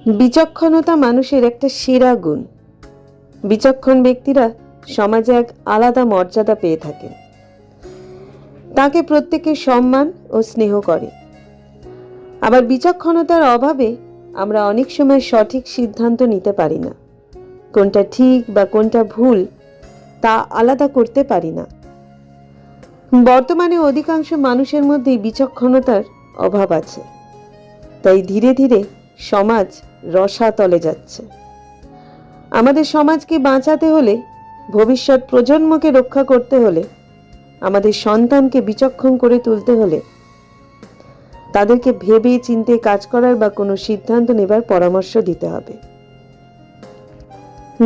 বিচক্ষণতা মানুষের একটা সেরা গুণ। বিচক্ষণ ব্যক্তিরা সমাজে এক আলাদা মর্যাদা পেয়ে থাকেন। তাকে প্রত্যেকে সম্মান ও স্নেহ করে। আবার বিচক্ষণতার অভাবে আমরা অনেক সময় সঠিক সিদ্ধান্ত নিতে পারি না। কোনটা ঠিক বা কোনটা ভুল তা আলাদা করতে পারি না। বর্তমানে অধিকাংশ মানুষের মধ্যেই বিচক্ষণতার অভাব আছে। তাই ধীরে ধীরে সমাজ রসাতলে যাচ্ছে। আমাদের সমাজকে বাঁচাতে হলে, ভবিষ্যৎ প্রজন্মকে রক্ষা করতে হলে, আমাদের সন্তানকে বিচক্ষণ করে তুলতে হলে তাদেরকে ভেবে চিন্তে কাজ করার বা কোনো সিদ্ধান্ত নেবার পরামর্শ দিতে হবে।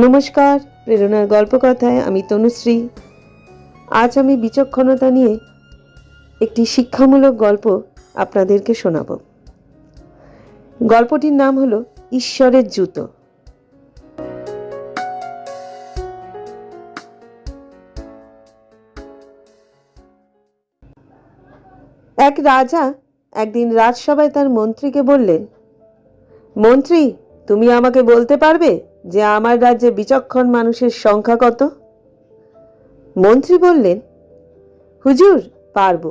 নমস্কার, প্রেরণার গল্পকথায় আমি তনুশ্রী। আজ আমি বিচক্ষণতা নিয়ে একটি শিক্ষামূলক গল্প আপনাদেরকে শোনাব। গল্পটির নাম হলো ঈশ্বরের জুতো। এক রাজা একদিন রাজসভায় তার মন্ত্রীকে বললেন, মন্ত্রী, তুমি আমাকে বলতে পারবে যে আমার রাজ্যে বিচক্ষণ মানুষের সংখ্যা কত? মন্ত্রী বললেন, হুজুর, পারব,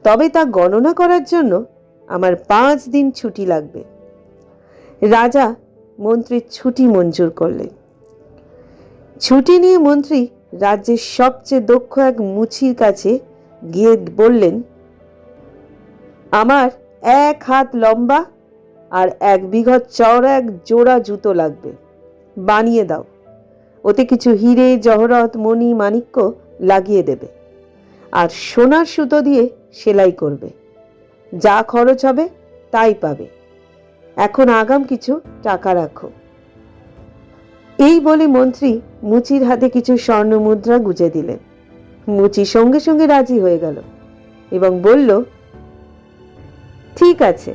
তবে তা গণনা করার জন্য আমার 5 দিন ছুটি লাগবে। রাজা মন্ত্রীর ছুটি মঞ্জুর করলেন। ছুটি নিয়ে মন্ত্রী রাজ্যের সবচেয়ে দক্ষ এক মুচির কাছে গিয়ে বললেন, আমার 1 হাত লম্বা আর 1 বিঘত চওড়া এক জোড়া জুতো লাগবে, বানিয়ে দাও। ওতে কিছু হিরে, জহরত, মণি, মাণিক্য লাগিয়ে দেবে আর সোনার সুতো দিয়ে সেলাই করবে। যা খরচ হবে তাই পাবে। এখন আগাম কিছু টাকা রাখো। এই বলে মন্ত্রী মুচির হাতে কিছু স্বর্ণ মুদ্রা গুজে দিলেন। মুচি সঙ্গে সঙ্গে রাজি হয়ে গেল এবং বলল, ঠিক আছে,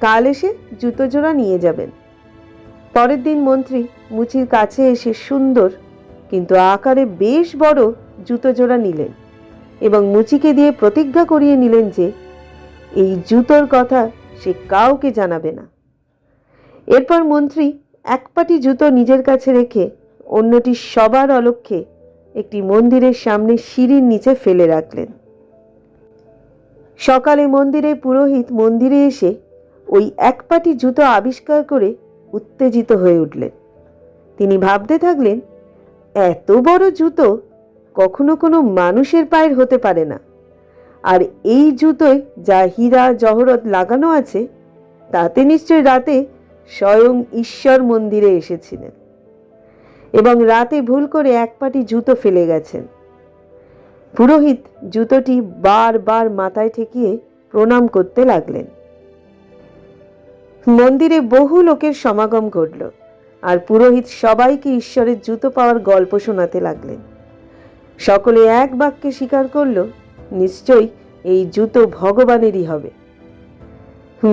কাল এসে জুতো জোড়া নিয়ে যাবেন। পরের দিন মন্ত্রী মুচির কাছে এসে সুন্দর কিন্তু আকারে বেশ বড় জুতো জোড়া নিলেন এবং মুচিকে দিয়ে প্রতিজ্ঞা করিয়ে নিলেন যে এই জুতোর কথা সে কাউকে জানাবে না। এরপর মন্ত্রী এক পাটি জুতো নিজের কাছে রেখে অন্যটি সবার অলক্ষ্যে একটি মন্দিরের সামনে সিঁড়ির নিচে ফেলে রাখলেন। সকালে মন্দিরের পুরোহিত মন্দিরে এসে ওই এক পাটি জুতো আবিষ্কার করে উত্তেজিত হয়ে উঠলেন। তিনি ভাবতে থাকলেন, এত বড় জুতো কখনো কোনো মানুষের পায়ের হতে পারে না, আর এই জুতোয় যা হীরা জহরত লাগানো আছে তাতে নিশ্চয় রাতে স্বয়ং ঈশ্বর মন্দিরে এসেছিলেন এবং রাতে ভুল করে এক পাটি জুতো ফেলে গেছেন। পুরোহিত জুতোটি বারবার মাথায় ঠেকিয়ে প্রণাম করতে লাগলেন। মন্দিরে বহু লোকের সমাগম ঘটল আর পুরোহিত সবাইকে ঈশ্বরের জুতো পাওয়ার গল্প শোনাতে লাগলেন। সকলে এক বাক্যে স্বীকার করল, নিশ্চয়ই এই জুতো ভগবানেরই হবে।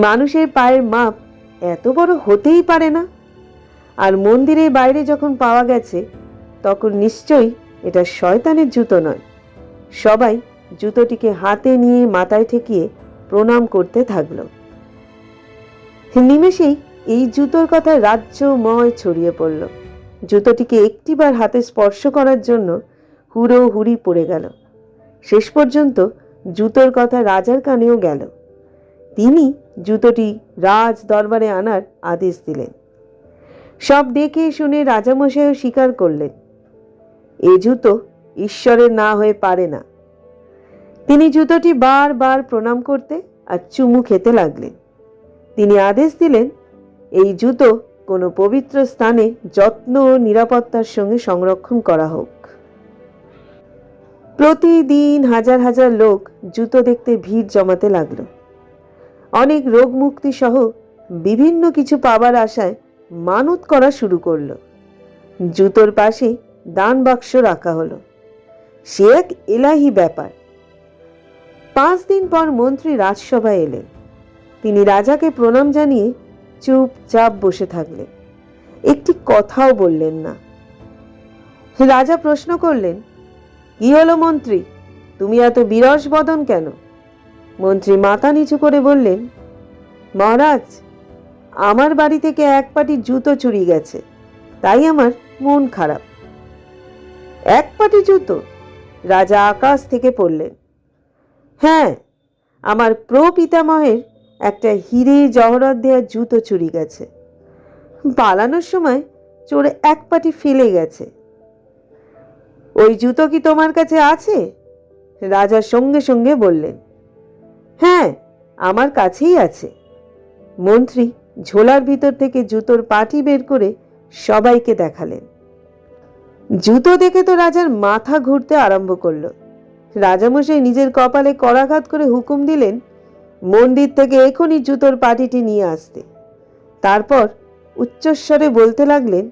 মানুষের পায়ের মাপ এত বড় হতেই পারে না, আর মন্দিরের বাইরে যখন পাওয়া গেছে তখন নিশ্চয়ই এটা শয়তানের জুতো নয়। সবাই জুতোটিকে হাতে নিয়ে মাথায় ঠেকিয়ে প্রণাম করতে থাকল। নিমেষেই এই জুতোর কথা রাজ্যময় ছড়িয়ে পড়ল। জুতোটিকে একটিবার হাতে স্পর্শ করার জন্য হুড়োহুড়ি পড়ে গেল। শেষ পর্যন্ত জুতোর কথা রাজার কানেও গেল। তিনি জুতোটি রাজ দরবারে আনার আদেশ দিলেন। সব দেখে শুনে রাজামশাইও স্বীকার করলেন, এ জুতো ঈশ্বরের না হয়ে পারে না। তিনি জুতোটি বারবার প্রণাম করতে আর চুমু খেতে লাগলেন। তিনি আদেশ দিলেন, এই জুতো কোনো পবিত্র স্থানে যত্ন ও নিরাপত্তার সঙ্গে সংরক্ষণ করা হোক। প্রতিদিন হাজার হাজার লোক জুতো দেখতে ভিড় জমাতে লাগলো। অনেক রোগ মুক্তি সহ বিভিন্ন কিছু পাবার আশায় মানত করা শুরু করলো। জুতোর পাশে দান বাক্স রাখা হলো। সে এক এলাহি ব্যাপার। 5 দিন পর মন্ত্রী রাজসভায় এলেন। তিনি রাজাকে প্রণাম জানিয়ে চুপচাপ বসে থাকলেন, একটি কথাও বললেন না। রাজা প্রশ্ন করলেন, কি হলো মন্ত্রী, তুমি এত বিরস বদন কেন? মন্ত্রী মাথা নিচু করে বললেন, মহারাজ, আমার বাড়ি থেকে এক পাটি জুতো চুরি গেছে, তাই আমার মন খারাপ। এক পাটি জুতো? রাজা আকাশ থেকে পড়লেন। হ্যাঁ, আমার প্রপিতামহের একটা হিরে জহরত দেওয়া জুতো চুরি গেছে। পালানোর সময় চোর এক পাটি ফেলে গেছে। ওই জুতো কি তোমার কাছে আছে? রাজা সঙ্গে সঙ্গে বললেন। হ্যাঁ, আমার কাছেই আছে। মন্ত্রী ঝোলার ভিতর থেকে জুতোর পাটি বের করে সবাইকে দেখালেন। জুতো দেখে তো রাজার মাথা ঘুরতে আরম্ভ করলো। রাজামশাই নিজের কপালে করাঘাত করে হুকুম দিলেন, মন্দির থেকে এখনই জুতোর পাটিটি নিয়ে আসতে। তারপর উচ্চস্বরে বলতে লাগলেন,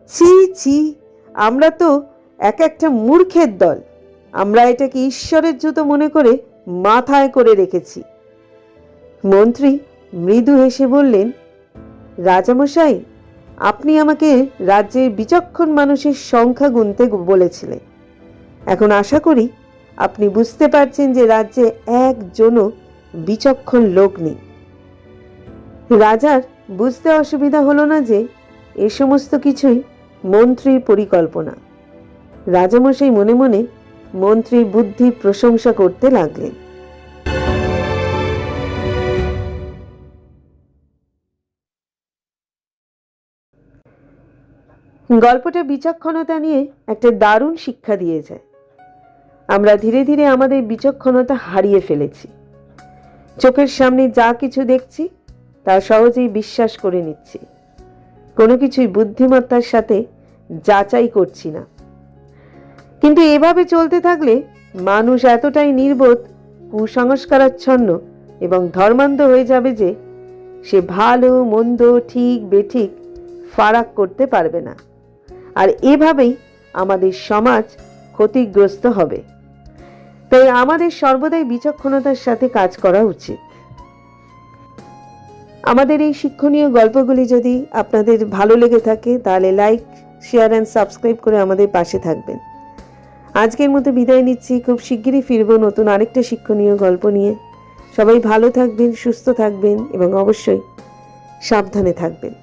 ছি ছি, আমরা তো একটা মূর্খের দল। আমরা এটাকে ঈশ্বরের জুতো মনে করে মাথায় করে রেখেছি। মন্ত্রী মৃদু হেসে বললেন, রাজামশাই, আপনি আমাকে রাজ্যের বিচক্ষণ মানুষের সংখ্যা গুনতে বলেছিলেন। এখন আশা করি আপনি বুঝতে পারছেন যে রাজ্যে একজনও বিচক্ষণ লোক নেই। রাজার বুঝতে অসুবিধা হলো না যে এ সমস্ত কিছুই মন্ত্রীর পরিকল্পনা। রাজামশাই মনে মনে মন্ত্রীর বুদ্ধির প্রশংসা করতে লাগলেন। গল্পটা বিচক্ষণতা নিয়ে একটা দারুণ শিক্ষা দিয়ে যায়। আমরা ধীরে ধীরে আমাদের বিচক্ষণতা হারিয়ে ফেলেছি। চোখের সামনে যা কিছু দেখছি তা সহজেই বিশ্বাস করে নিচ্ছি। কোনো কিছুই বুদ্ধিমত্তার সাথে যাচাই করছি না। কিন্তু এভাবে চলতে থাকলে মানুষ এতটাই নির্বোধ, কুসংস্কারাচ্ছন্ন এবং ধর্মান্ধ হয়ে যাবে যে সে ভালো মন্দ, ঠিক বেঠিক ফারাক করতে পারবে না। আর এভাবেই আমাদের সমাজ ক্ষতিগ্রস্ত হবে। তাই আমাদের সর্বদাই বিচক্ষণতার সাথে কাজ করা উচিত। আমাদের এই শিক্ষণীয় গল্পগুলি যদি আপনাদের ভালো লেগে থাকে তাহলে লাইক, শেয়ার অ্যান্ড সাবস্ক্রাইব করে আমাদের পাশে থাকবেন। আজকের মতো বিদায় নিচ্ছি। খুব শিগগিরই ফিরবো নতুন আরেকটা শিক্ষণীয় গল্প নিয়ে। সবাই ভালো থাকবেন, সুস্থ থাকবেন এবং অবশ্যই সাবধানে থাকবেন।